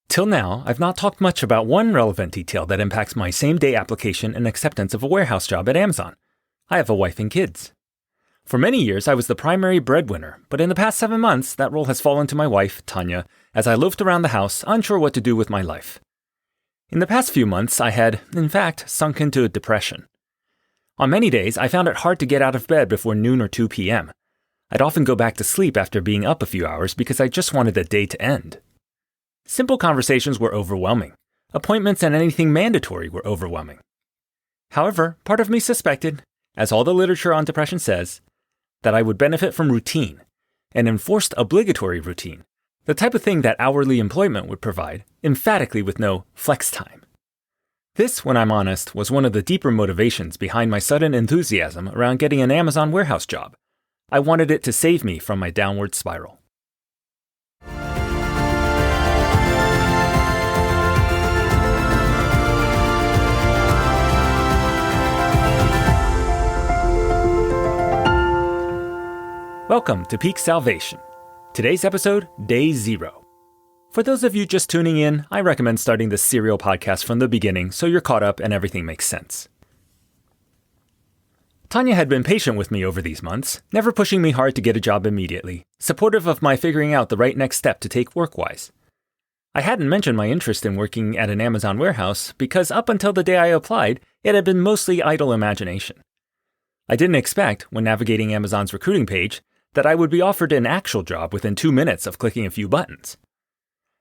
Till now, I've not talked much about one relevant detail that impacts my same-day application and acceptance of a warehouse job at Amazon. I have a wife and kids. For many years, I was the primary breadwinner, but in the past 7 months, that role has fallen to my wife, Tanya, as I loafed around the house, unsure what to do with my life. In the past few months, I had, in fact, sunk into a depression. On many days, I found it hard to get out of bed before noon or 2 p.m. I'd often go back to sleep after being up a few hours because I just wanted the day to end. Simple conversations were overwhelming. Appointments and anything mandatory were overwhelming. However, part of me suspected, as all the literature on depression says, that I would benefit from routine, an enforced obligatory routine, the type of thing that hourly employment would provide, emphatically with no flex time. This, when I'm honest, was one of the deeper motivations behind my sudden enthusiasm around getting an Amazon warehouse job. I wanted it to save me from my downward spiral. Welcome to Peak Salvation. Today's episode, Day 0. For those of you just tuning in, I recommend starting this serial podcast from the beginning so you're caught up and everything makes sense. Tanya had been patient with me over these months, never pushing me hard to get a job immediately, supportive of my figuring out the right next step to take work-wise. I hadn't mentioned my interest in working at an Amazon warehouse because up until the day I applied, it had been mostly idle imagination. I didn't expect, when navigating Amazon's recruiting page, that I would be offered an actual job within 2 minutes of clicking a few buttons.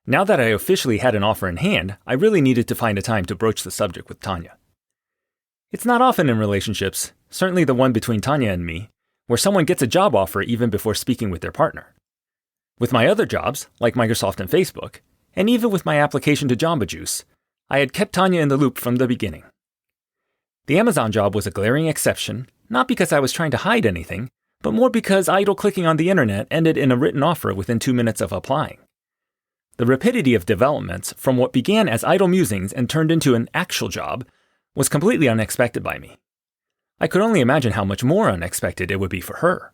Now that I officially had an offer in hand, I really needed to find a time to broach the subject with Tanya. It's not often in relationships, certainly the one between Tanya and me, where someone gets a job offer even before speaking with their partner. With my other jobs, like Microsoft and Facebook, and even with my application to Jamba Juice, I had kept Tanya in the loop from the beginning. The Amazon job was a glaring exception, not because I was trying to hide anything, but more because idle clicking on the internet ended in a written offer within 2 minutes of applying. The rapidity of developments from what began as idle musings and turned into an actual job was completely unexpected by me. I could only imagine how much more unexpected it would be for her.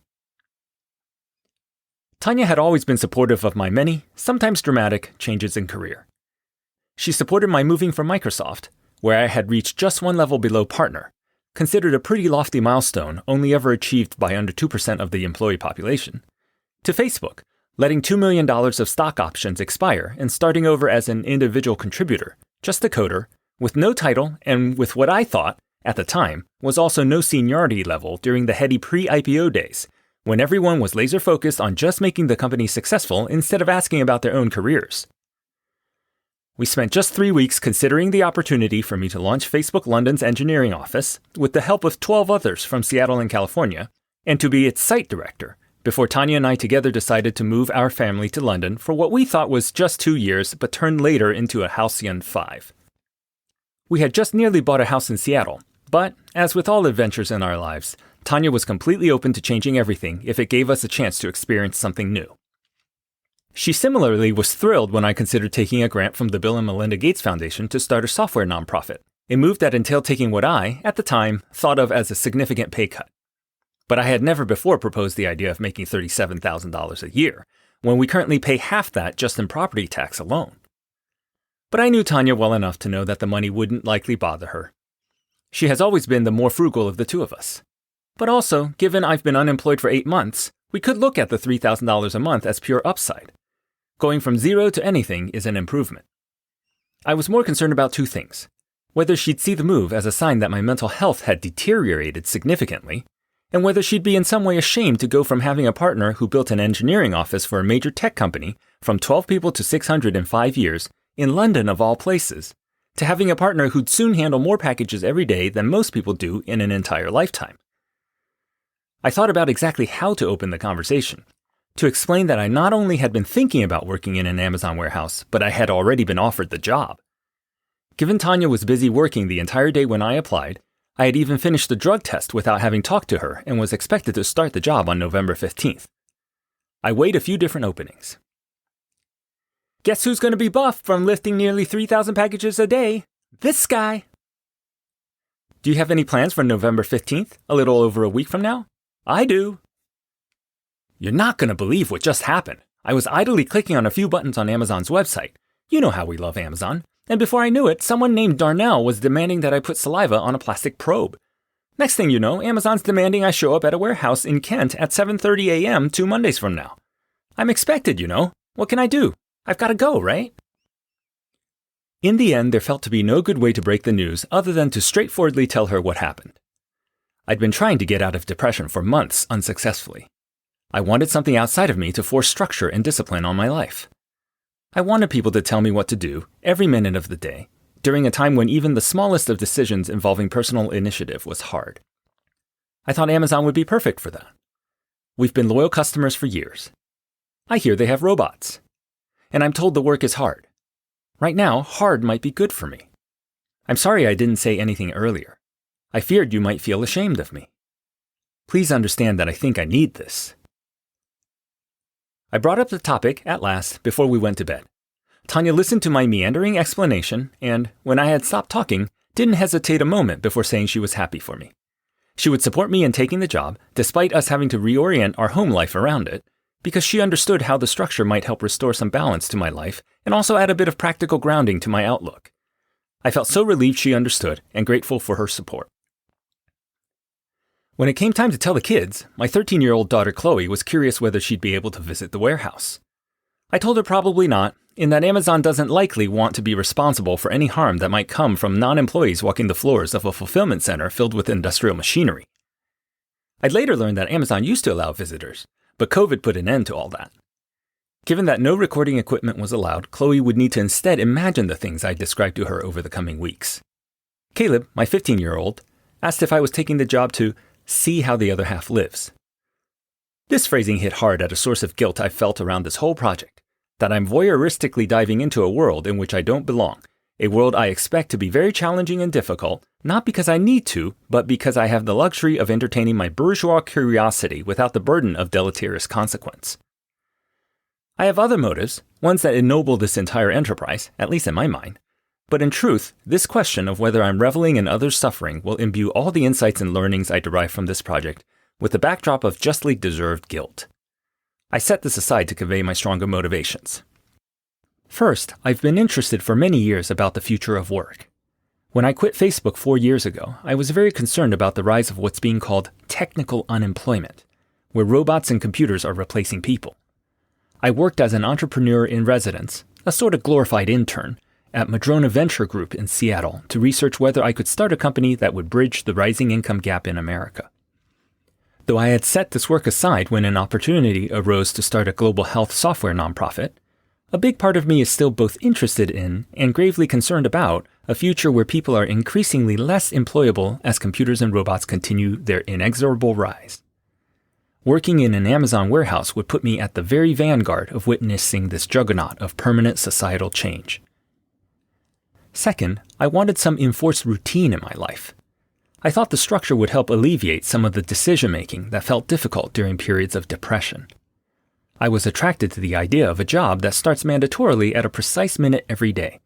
Tanya had always been supportive of my many, sometimes dramatic, changes in career. She supported my moving from Microsoft, where I had reached just one level below partner, considered a pretty lofty milestone only ever achieved by under 2% of the employee population, to Facebook, letting $2 million of stock options expire and starting over as an individual contributor, just a coder, with no title and with what I thought, at the time, was also no seniority level during the heady pre-IPO days, when everyone was laser-focused on just making the company successful instead of asking about their own careers. We spent just 3 weeks considering the opportunity for me to launch Facebook London's engineering office with the help of 12 others from Seattle and California, and to be its site director, before Tanya and I together decided to move our family to London for what we thought was just 2 years but turned later into a halcyon 5. We had just nearly bought a house in Seattle, but, as with all adventures in our lives, Tanya was completely open to changing everything if it gave us a chance to experience something new. She similarly was thrilled when I considered taking a grant from the Bill and Melinda Gates Foundation to start a software nonprofit, a move that entailed taking what I, at the time, thought of as a significant pay cut. But I had never before proposed the idea of making $37,000 a year, when we currently pay half that just in property tax alone. But I knew Tanya well enough to know that the money wouldn't likely bother her. She has always been the more frugal of the two of us. But also, given I've been unemployed for 8 months, we could look at the $3,000 a month as pure upside. Going from zero to anything is an improvement. I was more concerned about 2 things. Whether she'd see the move as a sign that my mental health had deteriorated significantly, and whether she'd be in some way ashamed to go from having a partner who built an engineering office for a major tech company from 12 people to 600 in 5 years, in London of all places, to having a partner who'd soon handle more packages every day than most people do in an entire lifetime. I thought about exactly how to open the conversation, to explain that I not only had been thinking about working in an Amazon warehouse, but I had already been offered the job. Given Tanya was busy working the entire day when I applied, I had even finished the drug test without having talked to her and was expected to start the job on November 15th. I weighed a few different openings. Guess who's going to be buffed from lifting nearly 3,000 packages a day? This guy! Do you have any plans for November 15th, a little over a week from now? I do. You're not going to believe what just happened. I was idly clicking on a few buttons on Amazon's website. You know how we love Amazon. And before I knew it, someone named Darnell was demanding that I put saliva on a plastic probe. Next thing you know, Amazon's demanding I show up at a warehouse in Kent at 7:30 a.m. 2 Mondays from now. I'm expected, you know. What can I do? I've got to go, right? In the end, there felt to be no good way to break the news other than to straightforwardly tell her what happened. I'd been trying to get out of depression for months unsuccessfully. I wanted something outside of me to force structure and discipline on my life. I wanted people to tell me what to do every minute of the day, during a time when even the smallest of decisions involving personal initiative was hard. I thought Amazon would be perfect for that. We've been loyal customers for years. I hear they have robots. And I'm told the work is hard. Right now, hard might be good for me. I'm sorry I didn't say anything earlier. I feared you might feel ashamed of me. Please understand that I think I need this. I brought up the topic at last before we went to bed. Tanya listened to my meandering explanation and, when I had stopped talking, didn't hesitate a moment before saying she was happy for me. She would support me in taking the job, despite us having to reorient our home life around it, because she understood how the structure might help restore some balance to my life and also add a bit of practical grounding to my outlook. I felt so relieved she understood and grateful for her support. When it came time to tell the kids, my 13-year-old daughter Chloe was curious whether she'd be able to visit the warehouse. I told her probably not, in that Amazon doesn't likely want to be responsible for any harm that might come from non-employees walking the floors of a fulfillment center filled with industrial machinery. I'd later learned that Amazon used to allow visitors, but COVID put an end to all that. Given that no recording equipment was allowed, Chloe would need to instead imagine the things I described to her over the coming weeks. Caleb, my 15-year-old, asked if I was taking the job to see how the other half lives. This phrasing hit hard at a source of guilt I felt around this whole project, that I'm voyeuristically diving into a world in which I don't belong, a world I expect to be very challenging and difficult, not because I need to, but because I have the luxury of entertaining my bourgeois curiosity without the burden of deleterious consequence. I have other motives, ones that ennoble this entire enterprise, at least in my mind. But in truth, this question of whether I'm reveling in others' suffering will imbue all the insights and learnings I derive from this project with the backdrop of justly deserved guilt. I set this aside to convey my stronger motivations. First, I've been interested for many years about the future of work. When I quit Facebook 4 years ago, I was very concerned about the rise of what's being called technical unemployment, where robots and computers are replacing people. I worked as an entrepreneur in residence, a sort of glorified intern, at Madrona Venture Group in Seattle to research whether I could start a company that would bridge the rising income gap in America. Though I had set this work aside when an opportunity arose to start a global health software nonprofit, a big part of me is still both interested in and gravely concerned about a future where people are increasingly less employable as computers and robots continue their inexorable rise. Working in an Amazon warehouse would put me at the very vanguard of witnessing this juggernaut of permanent societal change. Second, I wanted some enforced routine in my life. I thought the structure would help alleviate some of the decision-making that felt difficult during periods of depression. I was attracted to the idea of a job that starts mandatorily at a precise minute every day,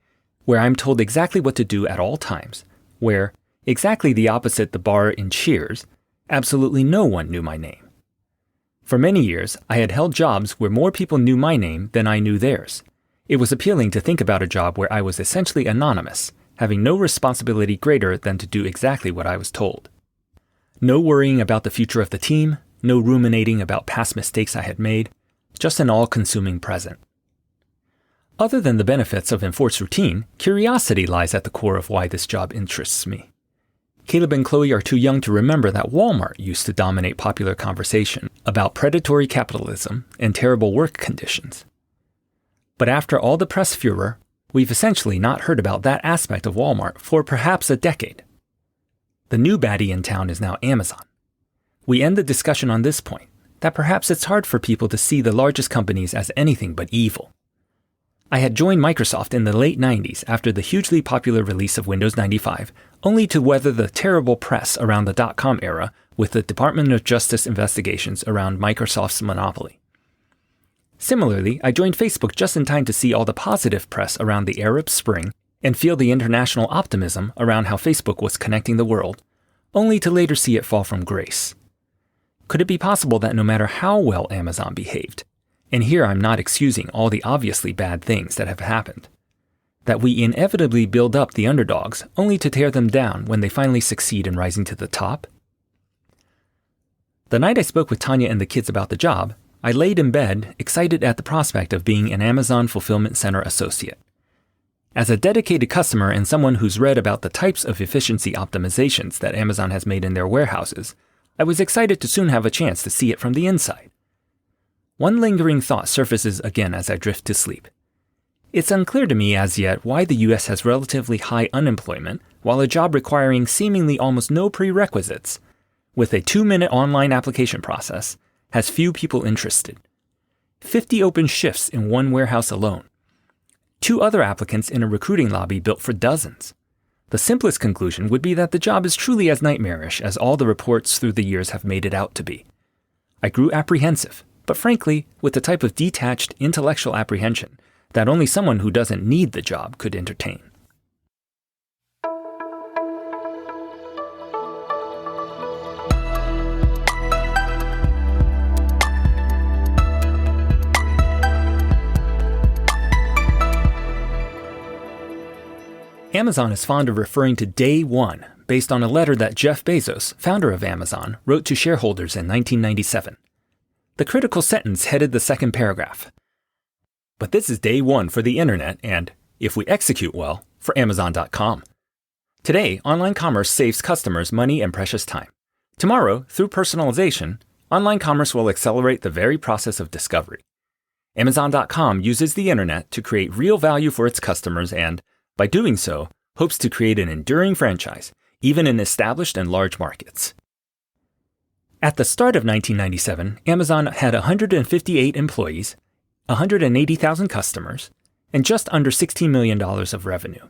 where I'm told exactly what to do at all times, where, exactly the opposite the bar in Cheers, absolutely no one knew my name. For many years, I had held jobs where more people knew my name than I knew theirs. It was appealing to think about a job where I was essentially anonymous, having no responsibility greater than to do exactly what I was told. No worrying about the future of the team, no ruminating about past mistakes I had made, just an all-consuming present. Other than the benefits of enforced routine, curiosity lies at the core of why this job interests me. Caleb and Chloe are too young to remember that Walmart used to dominate popular conversation about predatory capitalism and terrible work conditions. But after all the press furor, we've essentially not heard about that aspect of Walmart for perhaps a decade. The new baddie in town is now Amazon. We end the discussion on this point, that perhaps it's hard for people to see the largest companies as anything but evil. I had joined Microsoft in the late 90s after the hugely popular release of Windows 95, only to weather the terrible press around the dot-com era with the Department of Justice investigations around Microsoft's monopoly. Similarly, I joined Facebook just in time to see all the positive press around the Arab Spring and feel the international optimism around how Facebook was connecting the world, only to later see it fall from grace. Could it be possible that no matter how well Amazon behaved, and here I'm not excusing all the obviously bad things that have happened, that we inevitably build up the underdogs only to tear them down when they finally succeed in rising to the top? The night I spoke with Tanya and the kids about the job, I laid in bed, excited at the prospect of being an Amazon Fulfillment Center associate. As a dedicated customer and someone who's read about the types of efficiency optimizations that Amazon has made in their warehouses, I was excited to soon have a chance to see it from the inside. One lingering thought surfaces again as I drift to sleep. It's unclear to me as yet why the US has relatively high unemployment while a job requiring seemingly almost no prerequisites, with a 2-minute online application process, has few people interested. 50 open shifts in one warehouse alone. 2 other applicants in a recruiting lobby built for dozens. The simplest conclusion would be that the job is truly as nightmarish as all the reports through the years have made it out to be. I grew apprehensive, but frankly, with the type of detached intellectual apprehension that only someone who doesn't need the job could entertain. Amazon is fond of referring to Day One based on a letter that Jeff Bezos, founder of Amazon, wrote to shareholders in 1997. The critical sentence headed the second paragraph. But this is Day One for the internet and, if we execute well, for Amazon.com. Today, online commerce saves customers money and precious time. Tomorrow, through personalization, online commerce will accelerate the very process of discovery. Amazon.com uses the internet to create real value for its customers and, by doing so, hopes to create an enduring franchise, even in established and large markets. At the start of 1997, Amazon had 158 employees, 180,000 customers, and just under $16 million of revenue.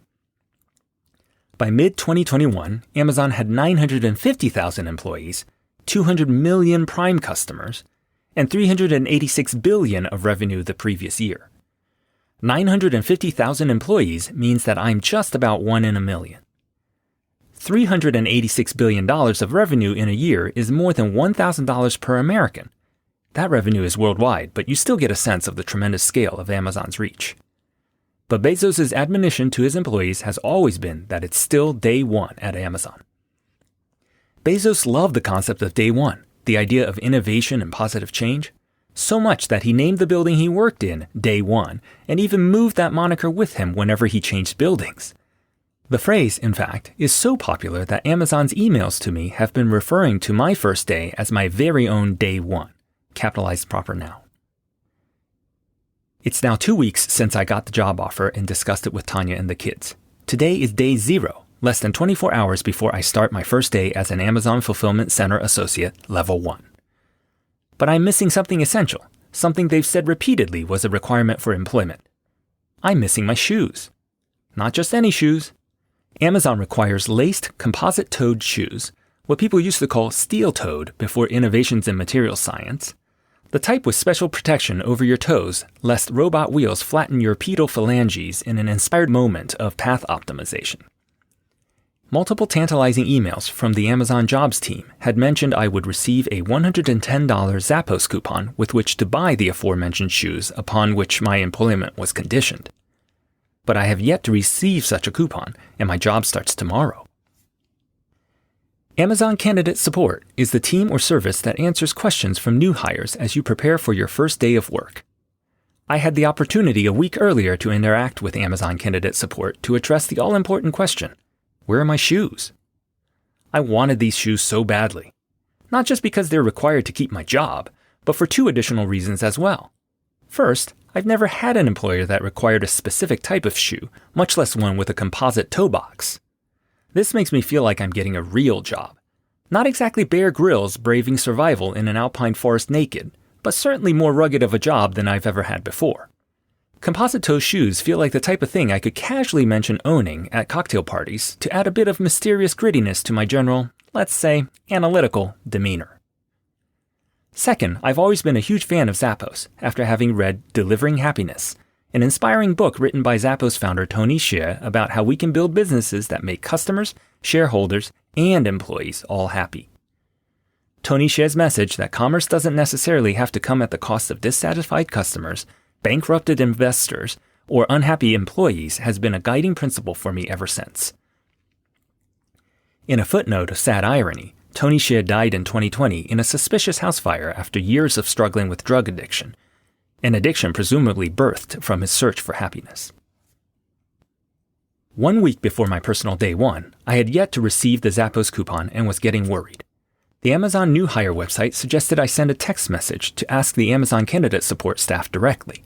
By mid-2021, Amazon had 950,000 employees, 200 million Prime customers, and $386 billion of revenue the previous year. 950,000 employees means that I'm just about 1 in a million. $386 billion of revenue in a year is more than $1,000 per American. That revenue is worldwide, but you still get a sense of the tremendous scale of Amazon's reach. But Bezos' admonition to his employees has always been that it's still Day One at Amazon. Bezos loved the concept of Day One, the idea of innovation and positive change, so much that he named the building he worked in Day One and even moved that moniker with him whenever he changed buildings. The phrase, in fact, is so popular that Amazon's emails to me have been referring to my first day as my very own Day One, capitalized proper now. It's now 2 weeks since I got the job offer and discussed it with Tanya and the kids. Today is Day 0, less than 24 hours before I start my first day as an Amazon Fulfillment Center Associate, Level 1. But I'm missing something essential, something they've said repeatedly was a requirement for employment. I'm missing my shoes. Not just any shoes. Amazon requires laced, composite-toed shoes, what people used to call steel-toed before innovations in material science, the type with special protection over your toes lest robot wheels flatten your pedal phalanges in an inspired moment of path optimization. Multiple tantalizing emails from the Amazon Jobs team had mentioned I would receive a $110 Zappos coupon with which to buy the aforementioned shoes upon which my employment was conditioned. But I have yet to receive such a coupon, and my job starts tomorrow. Amazon Candidate Support is the team or service that answers questions from new hires as you prepare for your first day of work. I had the opportunity a week earlier to interact with Amazon Candidate Support to address the all-important question, where are my shoes? I wanted these shoes so badly. Not just because they're required to keep my job, but for 2 additional reasons as well. First, I've never had an employer that required a specific type of shoe, much less one with a composite toe box. This makes me feel like I'm getting a real job. Not exactly Bear Grylls braving survival in an alpine forest naked, but certainly more rugged of a job than I've ever had before. Composite toe shoes feel like the type of thing I could casually mention owning at cocktail parties to add a bit of mysterious grittiness to my general, let's say, analytical demeanor. Second, I've always been a huge fan of Zappos after having read Delivering Happiness, an inspiring book written by Zappos founder Tony Hsieh about how we can build businesses that make customers, shareholders, and employees all happy. Tony Hsieh's message that commerce doesn't necessarily have to come at the cost of dissatisfied customers, bankrupted investors, or unhappy employees has been a guiding principle for me ever since. In a footnote of sad irony, Tony Hsieh died in 2020 in a suspicious house fire after years of struggling with drug addiction, an addiction presumably birthed from his search for happiness. 1 week before my personal day one, I had yet to receive the Zappos coupon and was getting worried. The Amazon New Hire website suggested I send a text message to ask the Amazon candidate support staff directly.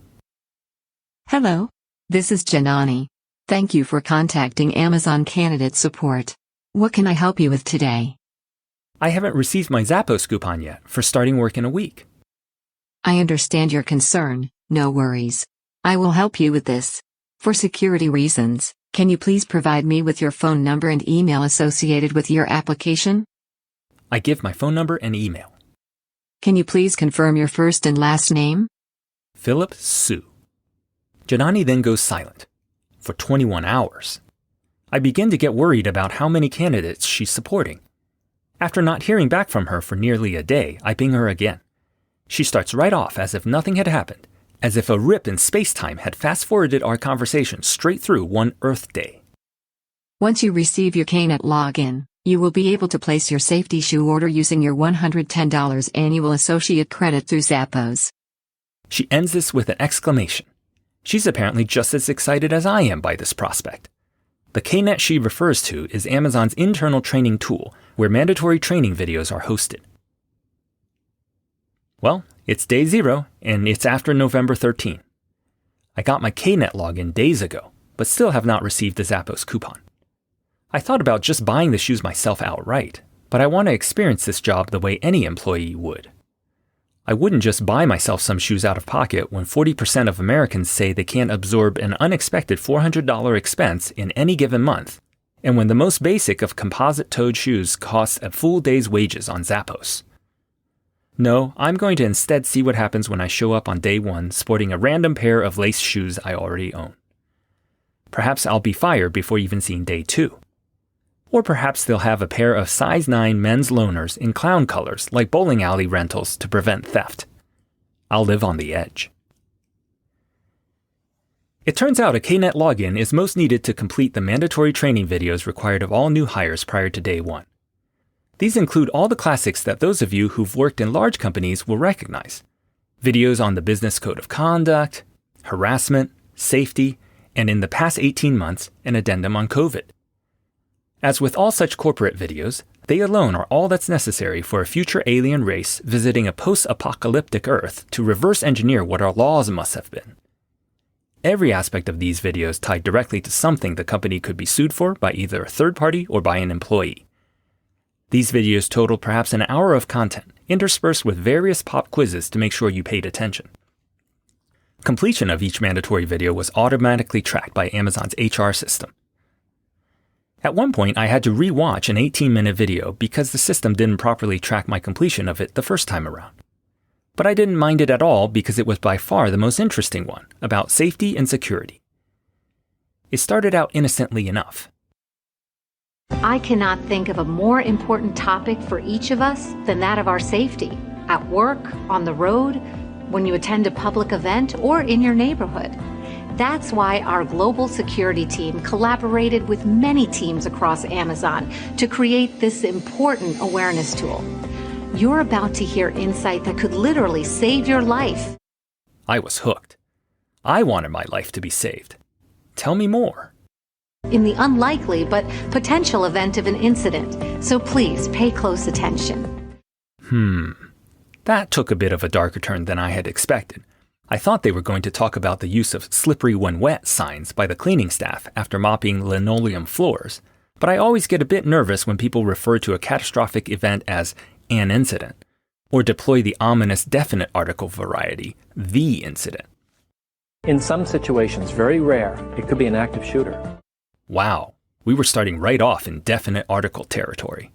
Hello, this is Janani. Thank you for contacting Amazon Candidate Support. What can I help you with today? I haven't received my Zappos coupon yet for starting work in a week. I understand your concern, no worries. I will help you with this. For security reasons, can you please provide me with your phone number and email associated with your application? I give my phone number and email. Can you please confirm your first and last name? Philip Su. Janani then goes silent for 21 hours. I begin to get worried about how many candidates she's supporting. After not hearing back from her for nearly a day, I ping her again. She starts right off as if nothing had happened, as if a rip in space-time had fast-forwarded our conversation straight through one Earth day. Once you receive your KNET login, you will be able to place your safety shoe order using your $110 annual associate credit through Zappos. She ends this with an exclamation. She's apparently just as excited as I am by this prospect. The KNET she refers to is Amazon's internal training tool, where mandatory training videos are hosted. Well, it's day 0, and it's after November 13. I got my KNET login days ago, but still have not received the Zappos coupon. I thought about just buying the shoes myself outright, but I want to experience this job the way any employee would. I wouldn't just buy myself some shoes out of pocket when 40% of Americans say they can't absorb an unexpected $400 expense in any given month, and when the most basic of composite-toed shoes costs a full day's wages on Zappos. No, I'm going to instead see what happens when I show up on day 1 sporting a random pair of lace shoes I already own. Perhaps I'll be fired before even seeing day 2. Or perhaps they'll have a pair of size 9 men's loaners in clown colors like bowling alley rentals to prevent theft. I'll live on the edge. It turns out a KNET login is most needed to complete the mandatory training videos required of all new hires prior to day 1. These include all the classics that those of you who've worked in large companies will recognize. Videos on the business code of conduct, harassment, safety, and in the past 18 months, an addendum on COVID. As with all such corporate videos, they alone are all that's necessary for a future alien race visiting a post-apocalyptic Earth to reverse engineer what our laws must have been. Every aspect of these videos tied directly to something the company could be sued for by either a third party or by an employee. These videos total perhaps an hour of content, interspersed with various pop quizzes to make sure you paid attention. Completion of each mandatory video was automatically tracked by Amazon's HR system. At one point, I had to re-watch an 18-minute video because the system didn't properly track my completion of it the first time around. But I didn't mind it at all because it was by far the most interesting one, about safety and security. It started out innocently enough. I cannot think of a more important topic for each of us than that of our safety, at work, on the road, when you attend a public event, or in your neighborhood. That's why our global security team collaborated with many teams across Amazon to create this important awareness tool. You're about to hear insight that could literally save your life. I was hooked. I wanted my life to be saved. Tell me more. In the unlikely but potential event of an incident, so please pay close attention. That took a bit of a darker turn than I had expected. I thought they were going to talk about the use of slippery when wet signs by the cleaning staff after mopping linoleum floors, but I always get a bit nervous when people refer to a catastrophic event as an incident, or deploy the ominous definite article variety, the incident. In some situations, very rare, it could be an active shooter. Wow, we were starting right off in definite article territory.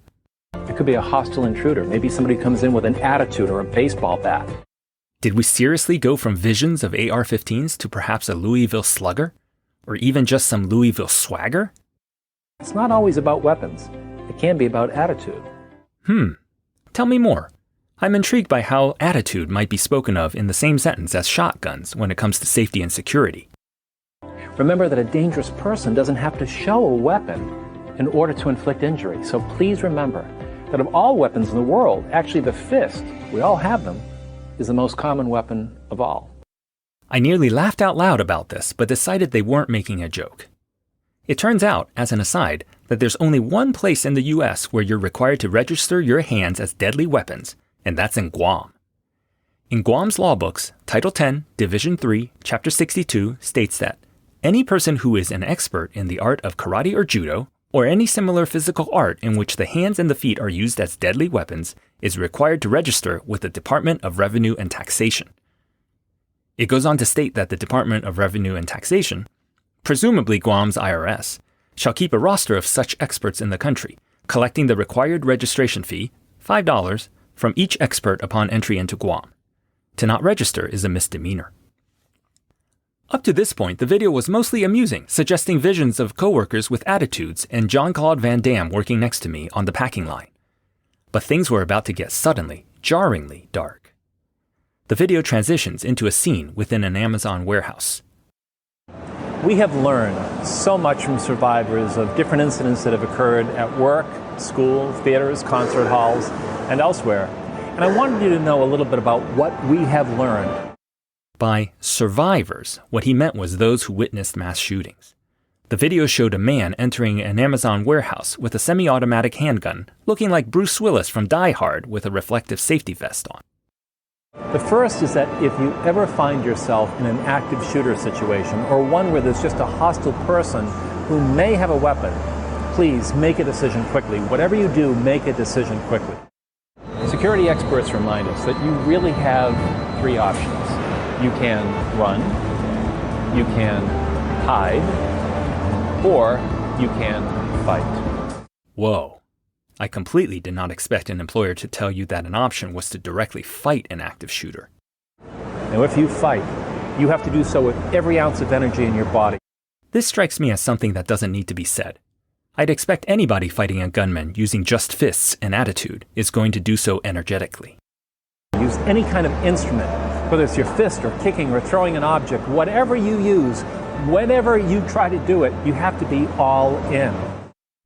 It could be a hostile intruder. Maybe somebody comes in with an attitude or a baseball bat. Did we seriously go from visions of AR-15s to perhaps a Louisville Slugger? Or even just some Louisville swagger? It's not always about weapons. It can be about attitude. Tell me more. I'm intrigued by how attitude might be spoken of in the same sentence as shotguns when it comes to safety and security. Remember that a dangerous person doesn't have to show a weapon in order to inflict injury. So please remember that of all weapons in the world, actually the fist, we all have them, is the most common weapon of all. I nearly laughed out loud about this, but decided they weren't making a joke. It turns out, as an aside, that there's only one place in the US where you're required to register your hands as deadly weapons, and that's in Guam. In Guam's law books, Title 10, Division 3, Chapter 62 states that any person who is an expert in the art of karate or judo, or any similar physical art in which the hands and the feet are used as deadly weapons, is required to register with the Department of Revenue and Taxation. It goes on to state that the Department of Revenue and Taxation, presumably Guam's IRS, shall keep a roster of such experts in the country, collecting the required registration fee, $5, from each expert upon entry into Guam. To not register is a misdemeanor. Up to this point, the video was mostly amusing, suggesting visions of coworkers with attitudes and Jean-Claude Van Damme working next to me on the packing line. But things were about to get suddenly, jarringly dark. The video transitions into a scene within an Amazon warehouse. We have learned so much from survivors of different incidents that have occurred at work, school, theaters, concert halls, and elsewhere. And I wanted you to know a little bit about what we have learned. By survivors, what he meant was those who witnessed mass shootings. The video showed a man entering an Amazon warehouse with a semi-automatic handgun, looking like Bruce Willis from Die Hard with a reflective safety vest on. The first is that if you ever find yourself in an active shooter situation, or one where there's just a hostile person who may have a weapon, please make a decision quickly. Whatever you do, make a decision quickly. Security experts remind us that you really have three options. You can run, you can hide, or you can fight. Whoa. I completely did not expect an employer to tell you that an option was to directly fight an active shooter. Now, if you fight, you have to do so with every ounce of energy in your body. This strikes me as something that doesn't need to be said. I'd expect anybody fighting a gunman using just fists and attitude is going to do so energetically. Use any kind of instrument, whether it's your fist or kicking or throwing an object, whatever you use, whenever you try to do it, you have to be all in.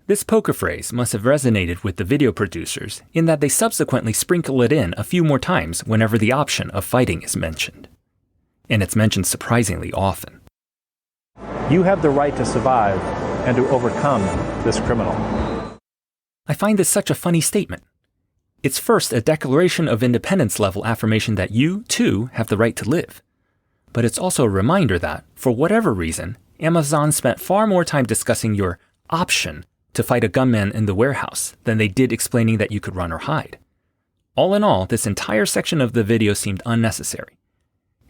This poker phrase must have resonated with the video producers in that they subsequently sprinkle it in a few more times whenever the option of fighting is mentioned. And it's mentioned surprisingly often. You have the right to survive and to overcome this criminal. I find this such a funny statement. It's first a Declaration of Independence level affirmation that you, too, have the right to live. But it's also a reminder that, for whatever reason, Amazon spent far more time discussing your option to fight a gunman in the warehouse than they did explaining that you could run or hide. All in all, this entire section of the video seemed unnecessary.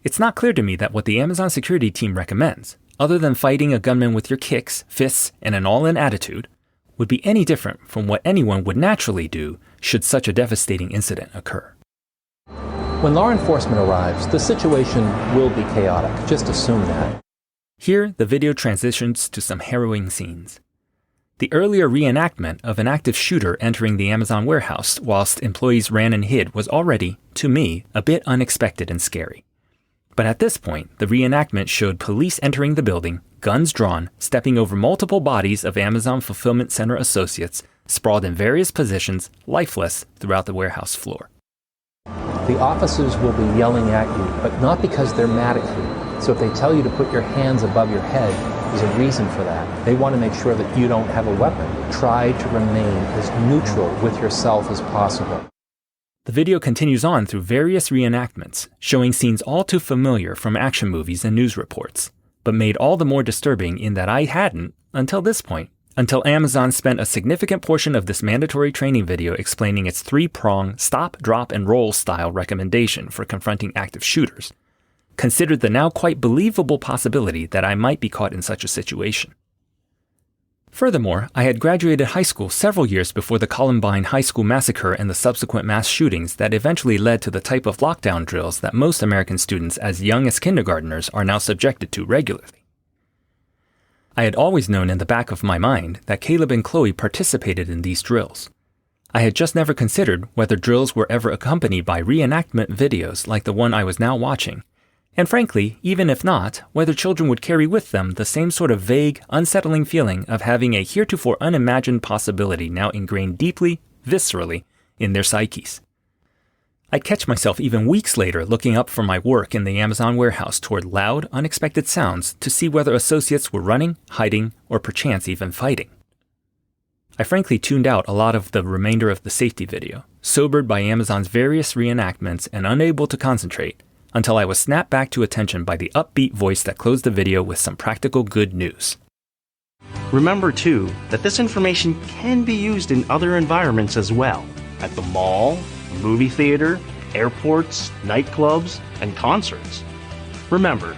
It's not clear to me that what the Amazon security team recommends, other than fighting a gunman with your kicks, fists, and an all-in attitude, would be any different from what anyone would naturally do should such a devastating incident occur. When law enforcement arrives, the situation will be chaotic. Just assume that. Here, the video transitions to some harrowing scenes. The earlier reenactment of an active shooter entering the Amazon warehouse whilst employees ran and hid was already, to me, a bit unexpected and scary. But at this point, the reenactment showed police entering the building, guns drawn, stepping over multiple bodies of Amazon Fulfillment Center associates, sprawled in various positions, lifeless, throughout the warehouse floor. The officers will be yelling at you, but not because they're mad at you. So if they tell you to put your hands above your head, there's a reason for that. They want to make sure that you don't have a weapon. Try to remain as neutral with yourself as possible. The video continues on through various reenactments, showing scenes all too familiar from action movies and news reports, but made all the more disturbing in that I hadn't, until this point, until Amazon spent a significant portion of this mandatory training video explaining its three-prong stop, drop, and roll style recommendation for confronting active shooters, considered the now quite believable possibility that I might be caught in such a situation. Furthermore, I had graduated high school several years before the Columbine High School massacre and the subsequent mass shootings that eventually led to the type of lockdown drills that most American students as young as kindergartners are now subjected to regularly. I had always known in the back of my mind that Caleb and Chloe participated in these drills. I had just never considered whether drills were ever accompanied by reenactment videos like the one I was now watching, And frankly, even if not, whether children would carry with them the same sort of vague, unsettling feeling of having a heretofore unimagined possibility now ingrained deeply, viscerally, in their psyches. I'd catch myself even weeks later looking up from my work in the Amazon warehouse toward loud, unexpected sounds to see whether associates were running, hiding, or perchance even fighting. I frankly tuned out a lot of the remainder of the safety video, sobered by Amazon's various reenactments and unable to concentrate, until I was snapped back to attention by the upbeat voice that closed the video with some practical good news. Remember, too, that this information can be used in other environments as well, at the mall, movie theater, airports, nightclubs, and concerts. Remember,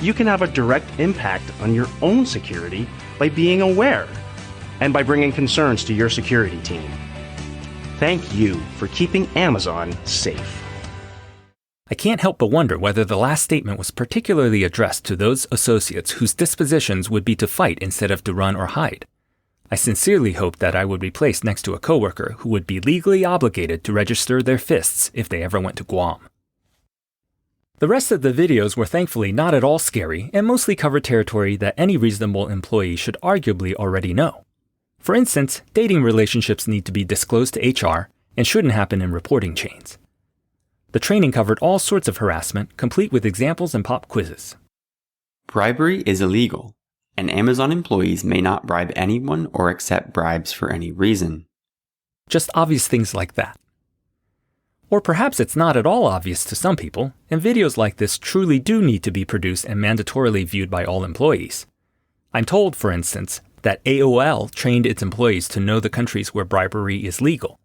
you can have a direct impact on your own security by being aware and by bringing concerns to your security team. Thank you for keeping Amazon safe. I can't help but wonder whether the last statement was particularly addressed to those associates whose dispositions would be to fight instead of to run or hide. I sincerely hoped that I would be placed next to a coworker who would be legally obligated to register their fists if they ever went to Guam. The rest of the videos were thankfully not at all scary and mostly covered territory that any reasonable employee should arguably already know. For instance, dating relationships need to be disclosed to HR and shouldn't happen in reporting chains. The training covered all sorts of harassment, complete with examples and pop quizzes. Bribery is illegal, and Amazon employees may not bribe anyone or accept bribes for any reason. Just obvious things like that. Or perhaps it's not at all obvious to some people, and videos like this truly do need to be produced and mandatorily viewed by all employees. I'm told, for instance, that AOL trained its employees to know the countries where bribery is legal.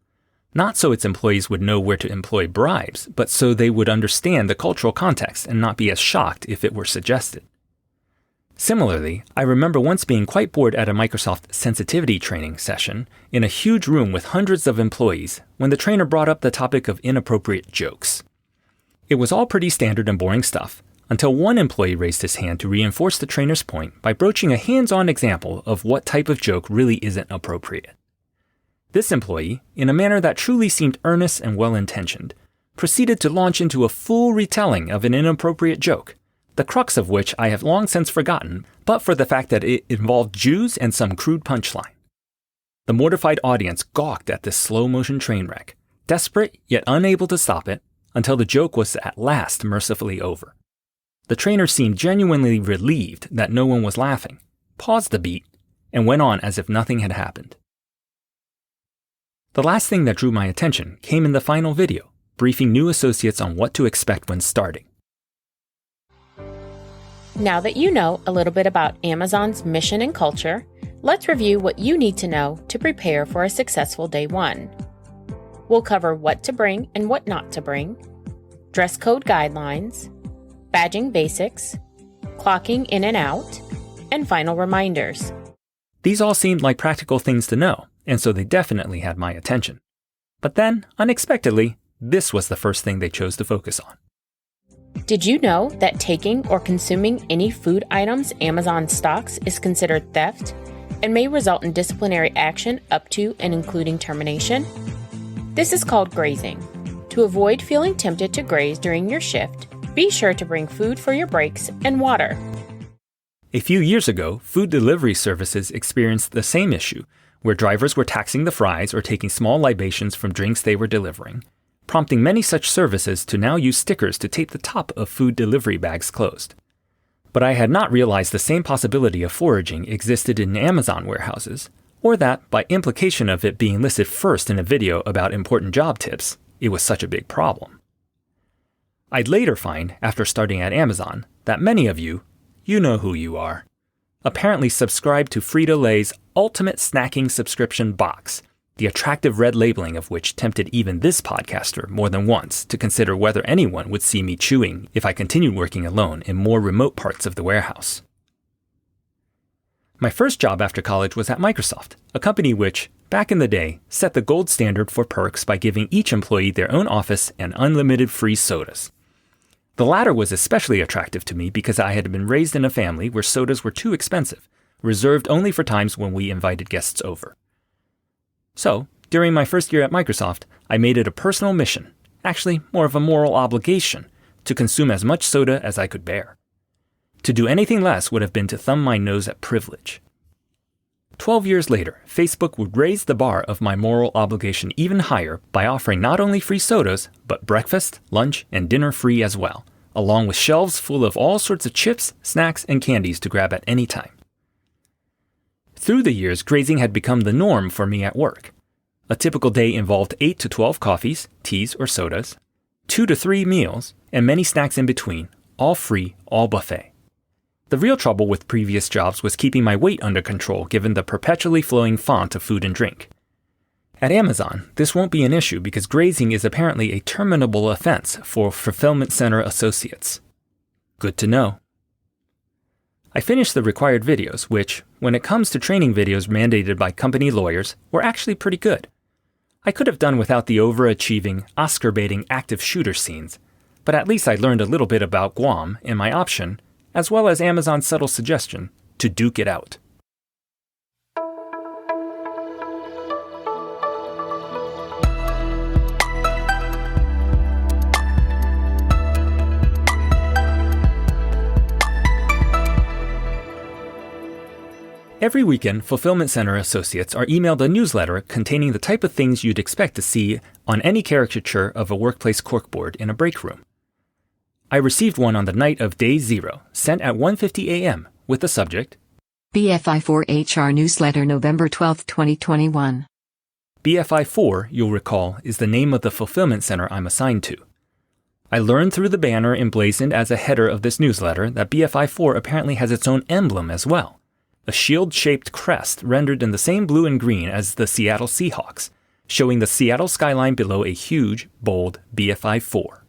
Not so its employees would know where to employ bribes, but so they would understand the cultural context and not be as shocked if it were suggested. Similarly, I remember once being quite bored at a Microsoft sensitivity training session in a huge room with hundreds of employees when the trainer brought up the topic of inappropriate jokes. It was all pretty standard and boring stuff, until one employee raised his hand to reinforce the trainer's point by broaching a hands-on example of what type of joke really isn't appropriate. This employee, in a manner that truly seemed earnest and well-intentioned, proceeded to launch into a full retelling of an inappropriate joke, the crux of which I have long since forgotten, but for the fact that it involved Jews and some crude punchline. The mortified audience gawked at this slow-motion train wreck, desperate yet unable to stop it, until the joke was at last mercifully over. The trainer seemed genuinely relieved that no one was laughing, paused a beat, and went on as if nothing had happened. The last thing that drew my attention came in the final video, briefing new associates on what to expect when starting. Now that you know a little bit about Amazon's mission and culture, let's review what you need to know to prepare for a successful day one. We'll cover what to bring and what not to bring, dress code guidelines, badging basics, clocking in and out, and final reminders. These all seemed like practical things to know, and so they definitely had my attention. But then, unexpectedly, this was the first thing they chose to focus on. Did you know that taking or consuming any food items Amazon stocks is considered theft and may result in disciplinary action up to and including termination? This is called grazing. To avoid feeling tempted to graze during your shift, be sure to bring food for your breaks and water. A few years ago, food delivery services experienced the same issue, where drivers were taxing the fries or taking small libations from drinks they were delivering, prompting many such services to now use stickers to tape the top of food delivery bags closed. But I had not realized the same possibility of foraging existed in Amazon warehouses, or that, by implication of it being listed first in a video about important job tips, it was such a big problem. I'd later find, after starting at Amazon, that many of you know who you are, apparently subscribe to Frito-Lay's Ultimate Snacking Subscription Box, the attractive red labeling of which tempted even this podcaster more than once to consider whether anyone would see me chewing if I continued working alone in more remote parts of the warehouse. My first job after college was at Microsoft, a company which, back in the day, set the gold standard for perks by giving each employee their own office and unlimited free sodas. The latter was especially attractive to me because I had been raised in a family where sodas were too expensive, reserved only for times when we invited guests over. So, during my first year at Microsoft, I made it a personal mission, actually more of a moral obligation, to consume as much soda as I could bear. To do anything less would have been to thumb my nose at privilege. 12 years later, Facebook would raise the bar of my moral obligation even higher by offering not only free sodas, but breakfast, lunch, and dinner free as well, along with shelves full of all sorts of chips, snacks, and candies to grab at any time. Through the years, grazing had become the norm for me at work. A typical day involved 8 to 12 coffees, teas, or sodas, 2 to 3 meals, and many snacks in between, all free, all buffet. The real trouble with previous jobs was keeping my weight under control given the perpetually flowing font of food and drink. At Amazon, this won't be an issue because grazing is apparently a terminable offense for fulfillment center associates. Good to know. I finished the required videos, which, when it comes to training videos mandated by company lawyers, were actually pretty good. I could have done without the overachieving, Oscar-baiting active shooter scenes, but at least I learned a little bit about Guam and my option, as well as Amazon's subtle suggestion to duke it out. Every weekend, fulfillment center associates are emailed a newsletter containing the type of things you'd expect to see on any caricature of a workplace corkboard in a break room. I received one on the night of day 0, sent at 1:50 a.m., with the subject, BFI4 HR Newsletter November 12, 2021. BFI4, you'll recall, is the name of the fulfillment center I'm assigned to. I learned through the banner emblazoned as a header of this newsletter that BFI4 apparently has its own emblem as well, a shield-shaped crest rendered in the same blue and green as the Seattle Seahawks, showing the Seattle skyline below a huge, bold BFI4.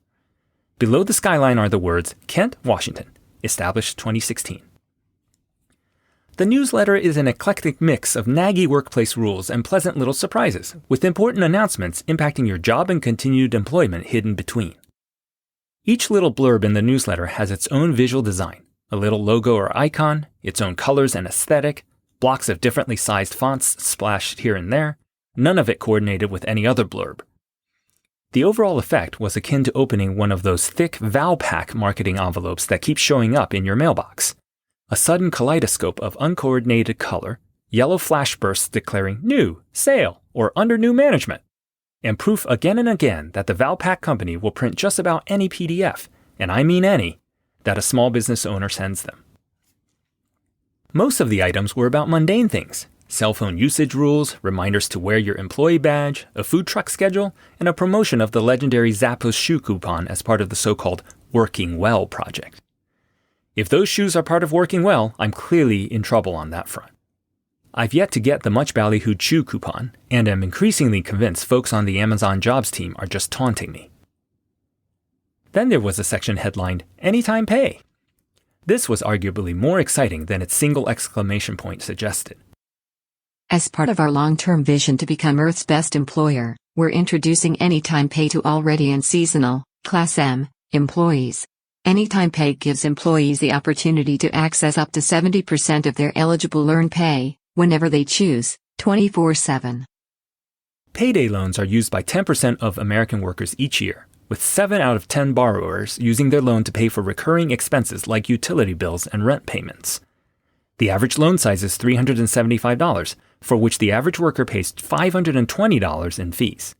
Below the skyline are the words, Kent, Washington, established 2016. The newsletter is an eclectic mix of naggy workplace rules and pleasant little surprises, with important announcements impacting your job and continued employment hidden between. Each little blurb in the newsletter has its own visual design, a little logo or icon, its own colors and aesthetic, blocks of differently sized fonts splashed here and there, none of it coordinated with any other blurb. The overall effect was akin to opening one of those thick Valpak marketing envelopes that keep showing up in your mailbox. A sudden kaleidoscope of uncoordinated color, yellow flash bursts declaring new, sale, or under new management, and proof again and again that the Valpak company will print just about any PDF, and I mean any, that a small business owner sends them. Most of the items were about mundane things. Cell phone usage rules, reminders to wear your employee badge, a food truck schedule, and a promotion of the legendary Zappos shoe coupon as part of the so-called Working Well project. If those shoes are part of Working Well, I'm clearly in trouble on that front. I've yet to get the much ballyhooed shoe coupon, and am increasingly convinced folks on the Amazon Jobs team are just taunting me. Then there was a section headlined, Anytime Pay. This was arguably more exciting than its single exclamation point suggested. As part of our long-term vision to become Earth's best employer, we're introducing Anytime Pay to already and seasonal, Class M, employees. Anytime Pay gives employees the opportunity to access up to 70% of their eligible earned pay, whenever they choose, 24/7. Payday loans are used by 10% of American workers each year, with 7 out of 10 borrowers using their loan to pay for recurring expenses like utility bills and rent payments. The average loan size is $375, for which the average worker pays $520 in fees.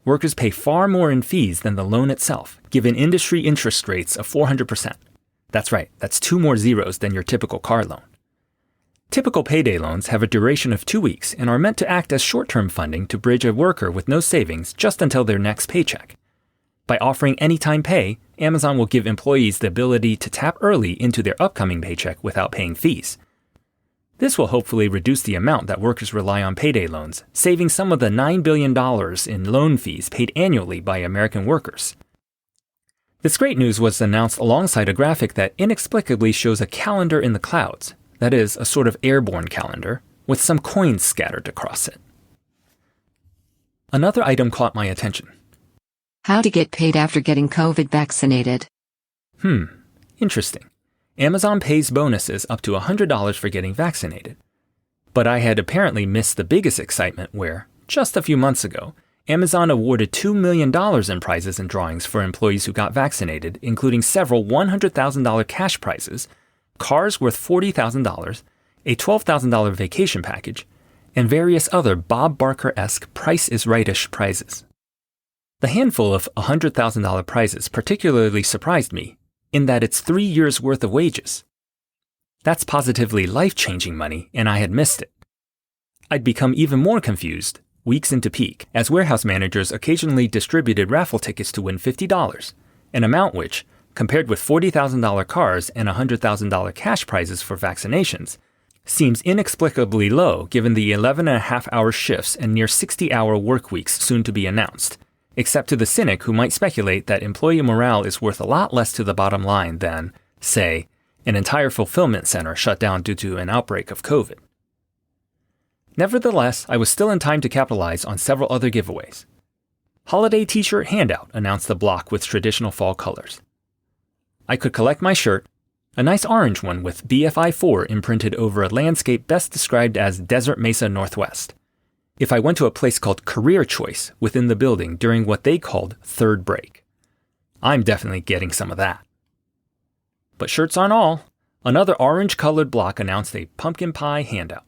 Workers pay far more in fees than the loan itself, given industry interest rates of 400%. That's right, that's 2 more zeros than your typical car loan. Typical payday loans have a duration of 2 weeks and are meant to act as short-term funding to bridge a worker with no savings just until their next paycheck. By offering Anytime Pay, Amazon will give employees the ability to tap early into their upcoming paycheck without paying fees. This will hopefully reduce the amount that workers rely on payday loans, saving some of the $9 billion in loan fees paid annually by American workers. This great news was announced alongside a graphic that inexplicably shows a calendar in the clouds, that is, a sort of airborne calendar, with some coins scattered across it. Another item caught my attention. How to get paid after getting COVID vaccinated. Interesting. Amazon pays bonuses up to $100 for getting vaccinated. But I had apparently missed the biggest excitement where, just a few months ago, Amazon awarded $2 million in prizes and drawings for employees who got vaccinated, including several $100,000 cash prizes, cars worth $40,000, a $12,000 vacation package, and various other Bob Barker-esque Price is Right-ish prizes. The handful of $100,000 prizes particularly surprised me, in that it's 3 years' worth of wages. That's positively life-changing money, and I had missed it. I'd become even more confused weeks into peak, as warehouse managers occasionally distributed raffle tickets to win $50, an amount which, compared with $40,000 cars and $100,000 cash prizes for vaccinations, seems inexplicably low given the 11.5-hour shifts and near 60-hour work weeks soon to be announced, except to the cynic who might speculate that employee morale is worth a lot less to the bottom line than, say, an entire fulfillment center shut down due to an outbreak of COVID. Nevertheless, I was still in time to capitalize on several other giveaways. Holiday t-shirt handout announced the block with traditional fall colors. I could collect my shirt, a nice orange one with BFI4 imprinted over a landscape best described as Desert Mesa Northwest, if I went to a place called Career Choice within the building during what they called third break. I'm definitely getting some of that. But shirts aren't all. Another orange-colored block announced a pumpkin pie handout.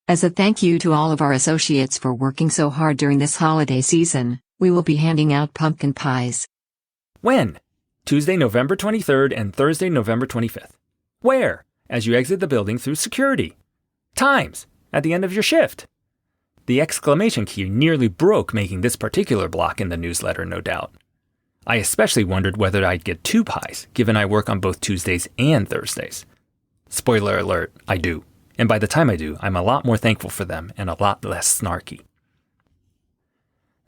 As a thank you to all of our associates for working so hard during this holiday season, we will be handing out pumpkin pies. When? Tuesday, November 23rd and Thursday, November 25th. Where? As you exit the building through security. Times? At the end of your shift. The exclamation key nearly broke making this particular block in the newsletter, no doubt. I especially wondered whether I'd get 2 pies, given I work on both Tuesdays and Thursdays. Spoiler alert, I do. And by the time I do, I'm a lot more thankful for them and a lot less snarky.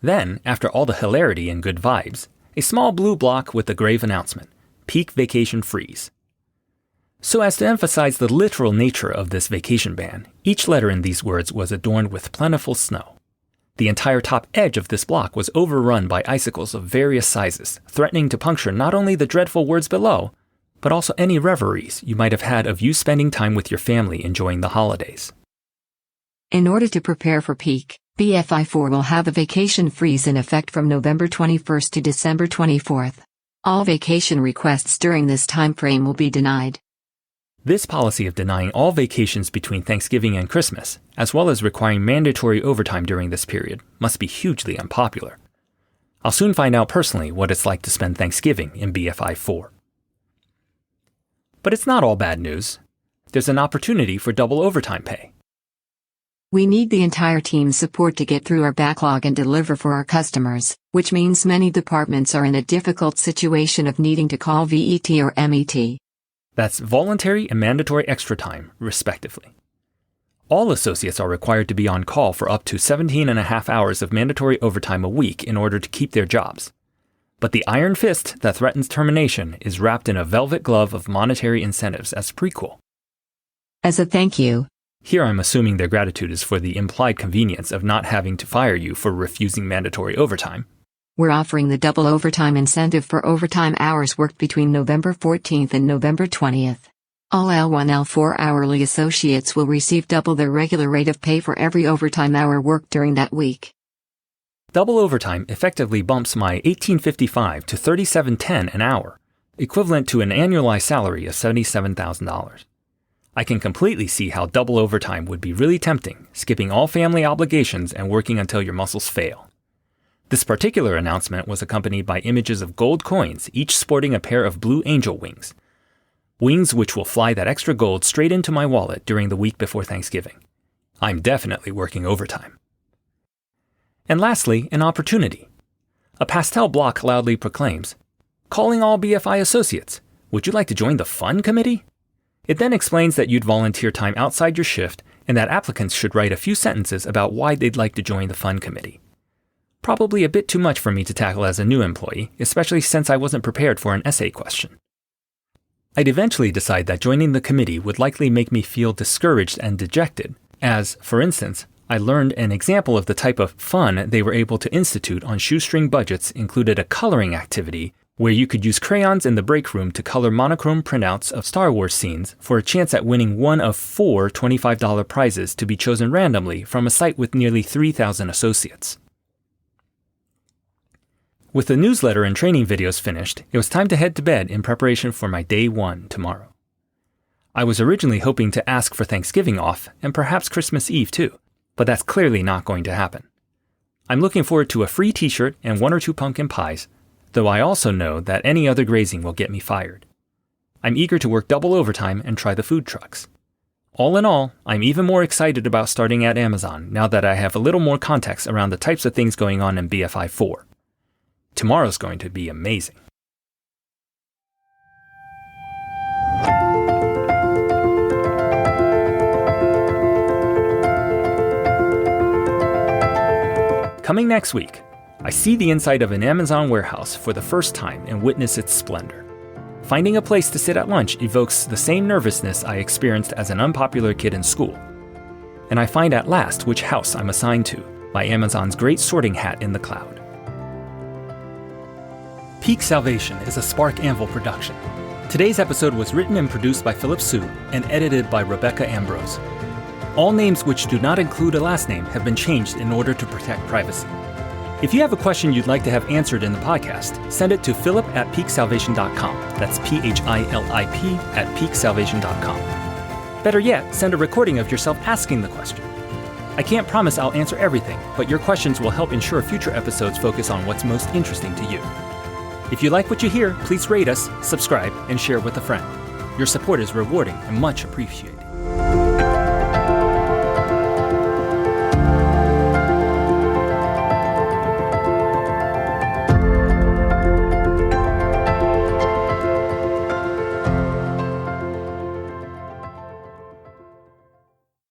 Then, after all the hilarity and good vibes, a small blue block with the grave announcement, Peak Vacation Freeze. So as to emphasize the literal nature of this vacation ban, each letter in these words was adorned with plentiful snow. The entire top edge of this block was overrun by icicles of various sizes, threatening to puncture not only the dreadful words below, but also any reveries you might have had of you spending time with your family enjoying the holidays. In order to prepare for peak, BFI4 will have a vacation freeze in effect from November 21st to December 24th. All vacation requests during this time frame will be denied. This policy of denying all vacations between Thanksgiving and Christmas, as well as requiring mandatory overtime during this period, must be hugely unpopular. I'll soon find out personally what it's like to spend Thanksgiving in BFI4. But it's not all bad news. There's an opportunity for double overtime pay. We need the entire team's support to get through our backlog and deliver for our customers, which means many departments are in a difficult situation of needing to call VET or MET. That's voluntary and mandatory extra time, respectively. All associates are required to be on call for up to 17.5 hours of mandatory overtime a week in order to keep their jobs. But the iron fist that threatens termination is wrapped in a velvet glove of monetary incentives as prequel. As a thank you. Here I'm assuming their gratitude is for the implied convenience of not having to fire you for refusing mandatory overtime. We're offering the double overtime incentive for overtime hours worked between November 14th and November 20th. All L1, L4 hourly associates will receive double their regular rate of pay for every overtime hour worked during that week. Double overtime effectively bumps my $18.55 to $37.10 an hour, equivalent to an annualized salary of $77,000. I can completely see how double overtime would be really tempting, skipping all family obligations and working until your muscles fail. This particular announcement was accompanied by images of gold coins, each sporting a pair of blue angel wings. Wings which will fly that extra gold straight into my wallet during the week before Thanksgiving. I'm definitely working overtime. And lastly, an opportunity. A pastel block loudly proclaims, "Calling all BFI associates. Would you like to join the Fun Committee?" It then explains that you'd volunteer time outside your shift and that applicants should write a few sentences about why they'd like to join the Fun Committee. Probably a bit too much for me to tackle as a new employee, especially since I wasn't prepared for an essay question. I'd eventually decide that joining the committee would likely make me feel discouraged and dejected, as, for instance, I learned an example of the type of fun they were able to institute on shoestring budgets included a coloring activity where you could use crayons in the break room to color monochrome printouts of Star Wars scenes for a chance at winning one of 4 $25 prizes to be chosen randomly from a site with nearly 3,000 associates. With the newsletter and training videos finished, it was time to head to bed in preparation for my day 1 tomorrow. I was originally hoping to ask for Thanksgiving off and perhaps Christmas Eve too, but that's clearly not going to happen. I'm looking forward to a free t-shirt and 1 or 2 pumpkin pies, though I also know that any other grazing will get me fired. I'm eager to work double overtime and try the food trucks. All in all, I'm even more excited about starting at Amazon now that I have a little more context around the types of things going on in BFI 4. Tomorrow's going to be amazing. Coming next week, I see the inside of an Amazon warehouse for the first time and witness its splendor. Finding a place to sit at lunch evokes the same nervousness I experienced as an unpopular kid in school. And I find at last which house I'm assigned to by Amazon's great sorting hat in the cloud. Peak Salvation is a Spark Anvil production. Today's episode was written and produced by Philip Sue and edited by Rebecca Ambrose. All names which do not include a last name have been changed in order to protect privacy. If you have a question you'd like to have answered in the podcast, send it to philip@peaksalvation.com. That's PHILIP@peaksalvation.com. Better yet, send a recording of yourself asking the question. I can't promise I'll answer everything, but your questions will help ensure future episodes focus on what's most interesting to you. If you like what you hear, please rate us, subscribe, and share with a friend. Your support is rewarding and much appreciated.